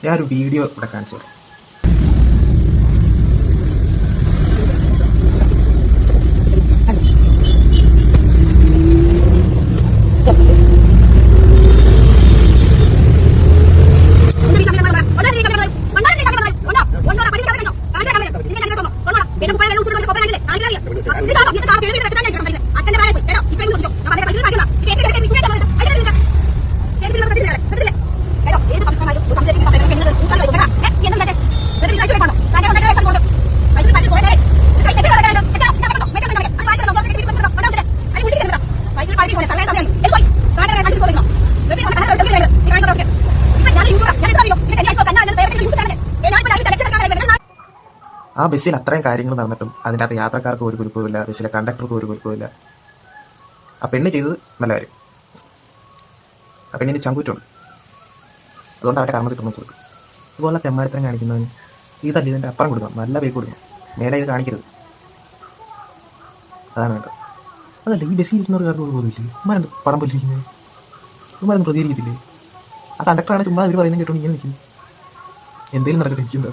ഞാനൊരു വീഡിയോ ഇവിടെ കാണിച്ചു തരാം. ആ ബസ്സിൽ അത്രയും കാര്യങ്ങൾ നടന്നിട്ടും അതിൻ്റെ അകത്ത് യാത്രക്കാർക്ക് ഒരു കുരുപ്പമില്ല, ബസ്സിലെ കണ്ടക്ടർക്ക് ഒരു കുരുപ്പമില്ല. ആ പെണ്ണ് ചെയ്തത് നല്ല കാര്യം. ആ പെണ്ണിന് ചങ്കൂറ്റുണ്ട്, അതുകൊണ്ട് അവരുടെ കർമ്മത്തിട്ടൊന്നും കൊടുക്കും. ഇതുപോലെ തെമ്മാടിത്തരം കാണിക്കുന്നതിന് ഇതല്ല, ഇതിൻ്റെ അപ്പുറം കൊടുക്കണം, നല്ല പേര് കൊടുക്കണം. നേരെ ഇത് കാണിക്കരുത്, അതാണ് വേണ്ടത്. അതല്ല, ഈ ബസ്സിൽ ഇരിക്കുന്നവർക്ക് പോകുന്നില്ലേ, ഉമ്മാരെന്ത് പടം പോലിരിക്കുന്നത്, ഉമ്മാരൊന്നും പ്രതികരിക്കത്തില്ലേ? ആ കണ്ടക്ടറാണ് ചുമ്മാ അവർ പറയുന്നത് കേട്ടോണ്ട് ഇങ്ങനെ നിൽക്കുന്നു. എന്തെങ്കിലും നടക്കട്ടെ, എനിക്കെന്താ.